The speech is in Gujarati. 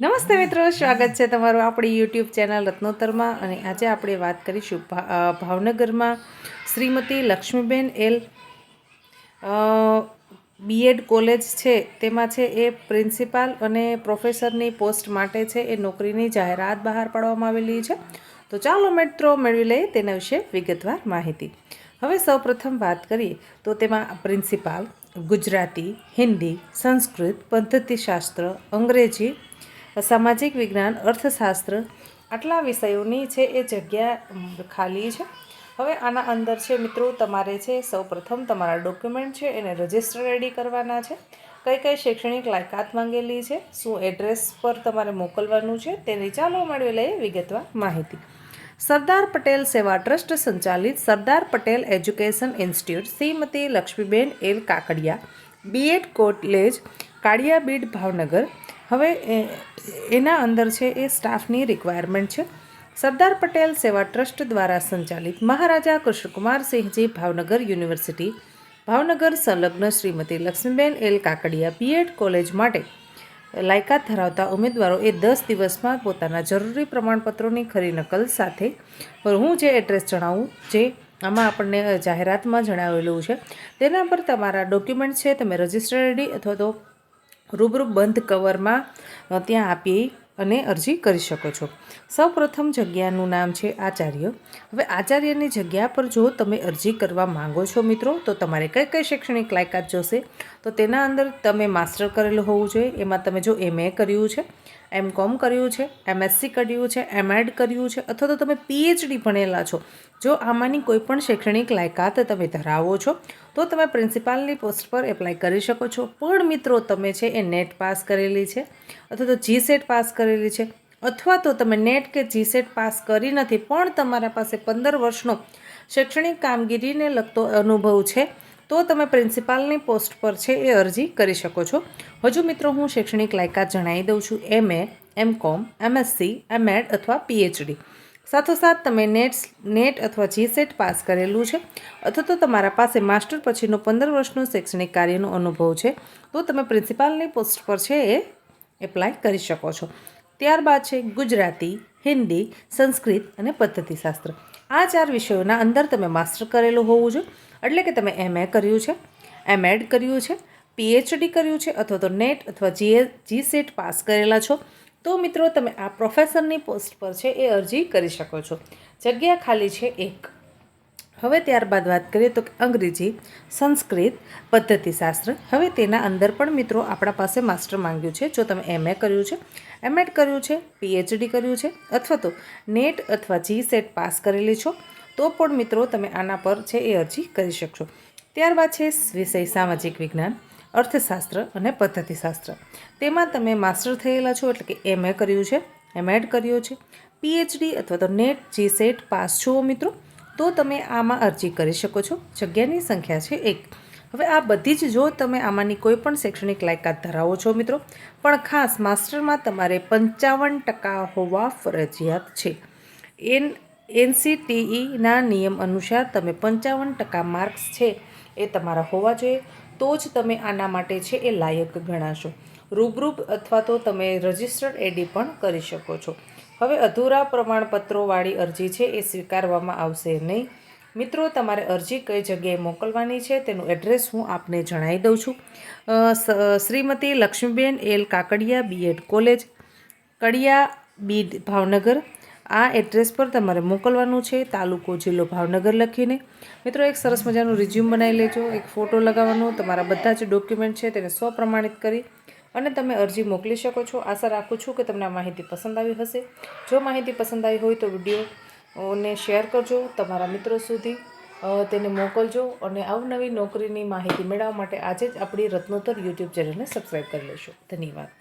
નમસ્તે મિત્રો, સ્વાગત છે તમારું આપણી યુટ્યુબ ચેનલ રત્નોત્તરમાં. અને આજે આપણે વાત કરીશું ભાવનગરમાં Shrimati Laxmiben L B Ed college છે, તેમાં છે એ પ્રિન્સિપાલ અને પ્રોફેસરની પોસ્ટ માટે છે એ નોકરીની જાહેરાત બહાર પાડવામાં આવેલી છે. તો ચાલો મિત્રો મેળવી લઈએ તેના વિશે વિગતવાર માહિતી. હવે સૌપ્રથમ વાત કરીએ તો તેમાં પ્રિન્સિપાલ ગુજરાતી, હિન્દી, સંસ્કૃત, પદ્ધતિશાસ્ત્ર, અંગ્રેજી, સામાજિક વિજ્ઞાન, અર્થશાસ્ત્ર આટલા વિષયોની છે એ જગ્યા ખાલી છે. હવે આના અંદર છે મિત્રો તમારે છે સૌપ્રથમ તમારા ડોક્યુમેન્ટ છે એને રજિસ્ટર રેડી કરવાના છે. કઈ કઈ શૈક્ષણિક લાયકાત માંગેલી છે, શું એડ્રેસ પર તમારે મોકલવાનું છે, તેની ચાલો મેળવી લઈએ વિગતવાર માહિતી. સરદાર પટેલ સેવા ટ્રસ્ટ સંચાલિત Sardar Patel education institute Shrimati Laxmiben L Kakadiya BEd college Kaliyabid Bhavnagar. હવે એના અંદર છે એ સ્ટાફની રિક્વાયરમેન્ટ છે. સરદાર પટેલ સેવા ટ્રસ્ટ દ્વારા સંચાલિત મહારાજા કૃષ્ણકુમારસિંહજી ભાવનગર યુનિવર્સિટી ભાવનગર સંલગ્ન Shrimati Laxmiben L Kakadiya BEd college માટે લાયકાત ધરાવતા ઉમેદવારો એ 10 દિવસમાં પોતાના જરૂરી પ્રમાણપત્રોની ખરી નકલ સાથે, હું જે એડ્રેસ જણાવું જે આમાં આપણને જાહેરાતમાં જણાવેલું છે તેના પર તમારા ડોક્યુમેન્ટ છે તમે રજિસ્ટર રેડી અથવા તો રૂબરૂ બંધ કવરમાં ત્યાં આપી અને અરજી કરી શકો છો. સૌપ્રથમ જગ્યાનું નામ છે આચાર્ય. હવે આચાર્યની જગ્યા પર જો તમે અરજી કરવા માંગો છો મિત્રો, તો તમારે કઈ કઈ શૈક્ષણિક લાયકાત જોશે, તો તેના અંદર તમે માસ્ટર કરેલું હોવું જોઈએ. એમાં તમે જો MA કર્યું છે, MCOM કર્યું છે, MSc કર્યું છે, MEd કર્યું છે અથવા તો તમે PhD ભણેલા છો, જો આમાંની કોઈ પણ શૈક્ષણિક લાયકાત તમે ધરાવો છો તો તમે પ્રિન્સિપાલની પોસ્ટ પર એપ્લાય કરી શકો છો. પણ મિત્રો તમે છે એ નેટ પાસ કરેલી છે અથવા તો GSET પાસ કરેલી છે, અથવા તો તમે નેટ કે GSET પાસ કરી નથી પણ તમારા પાસે 15 વર્ષનો શૈક્ષણિક કામગીરીને લગતો અનુભવ છે, તો તમે પ્રિન્સિપાલની પોસ્ટ પર છે એ અરજી કરી શકો છો. હજુ મિત્રો હું શૈક્ષણિક લાયકાત જણાવી દઉં છું. MA, MCOM, MSc, MEd અથવા PhD. સાથોસાથ તમે નેટ અથવા GSET પાસ કરેલું છે અથવા તો તમારા પાસે માસ્ટર પછીનો 15 વર્ષનો શૈક્ષણિક કાર્યનો અનુભવ છે, તો તમે પ્રિન્સિપાલની પોસ્ટ પર છે એ એપ્લાય કરી શકો છો. ત્યારબાદ છે ગુજરાતી, હિન્દી, સંસ્કૃત અને પદ્ધતિશાસ્ત્ર. આ 4 વિષયોના અંદર તમે માસ્ટર કરેલું હોવું જોઈએ. એટલે કે તમે MA કર્યું છે, MEd કર્યું છે, PhD કર્યું છે અથવા તો નેટ અથવા GSET પાસ કરેલા છો, તો મિત્રો તમે આ પ્રોફેસરની પોસ્ટ પર છે એ અરજી કરી શકો છો. જગ્યા ખાલી છે 1. હવે ત્યારબાદ વાત કરીએ તો અંગ્રેજી, સંસ્કૃત, પદ્ધતિશાસ્ત્ર. હવે તેના અંદર પણ મિત્રો આપણા પાસે માસ્ટર માંગ્યું છે. જો તમે MA કર્યું છે, MEd કર્યું છે, PhD કર્યું છે અથવા તો નેટ અથવા GSET પાસ કરેલી છો, તો પણ મિત્રો તમે આના પર છે એ અરજી કરી શકશો. ત્યારબાદ છે વિષય સામાજિક વિજ્ઞાન, અર્થશાસ્ત્ર અને પદ્ધતિશાસ્ત્ર. તેમાં તમે માસ્ટર થયેલા છો એટલે કે MA કર્યું છે, MEd કર્યો છે, PhD અથવા તો નેટ GSET પાસ છો મિત્રો, તો તમે આમાં અરજી કરી શકો છો. જગ્યાની સંખ્યા છે 1. હવે આ બધી જ જો તમે આમાંની કોઈ પણ શૈક્ષણિક લાયકાત ધરાવો છો મિત્રો, પણ ખાસ માસ્ટરમાં તમારે 55% હોવા ફરજિયાત છે. NCTEના નિયમ અનુસાર તમે 55% માર્ક્સ છે એ તમારા હોવા જોઈએ, તો જ તમે આના માટે છે એ લાયક ગણાશો. રૂબરૂ અથવા તો તમે રજિસ્ટર્ડ એડી પણ કરી શકો છો. હવે અધૂરા પ્રમાણપત્રોવાળી અરજી છે એ સ્વીકારવામાં આવશે નહીં. મિત્રો તમારે અરજી કઈ જગ્યાએ મોકલવાની છે તેનું એડ્રેસ હું આપને જણાવી દઉં છું. Shrimati Laxmiben L Kakadiya BEd college Kadiyabid Bhavnagar. આ એડ્રેસ પર તમારે મોકલવાનું છે. તાલુકો જિલ્લો ભાવનગર લખીને મિત્રો એક સરસ મજાનું રિઝ્યુમ બનાવી લેજો. એક ફોટો લગાવવાનો, તમારા બધા જ ડોક્યુમેન્ટ છે તેને સ્વપ્રમાણિત કરી અને તમે અરજી મોકલી શકો છો. આશા રાખું છું કે તમને આ માહિતી પસંદ આવી હશે. જો માહિતી પસંદ આવી હોય તો વિડીયોને શેર કરજો, તમારા મિત્રો સુધી તેને મોકલજો અને અવનવી નોકરીની માહિતી મેળવવા માટે આજે જ આપણી રત્નોત્તર યુટ્યુબ ચેનલને સબસ્ક્રાઈબ કરી લેશો. ધન્યવાદ.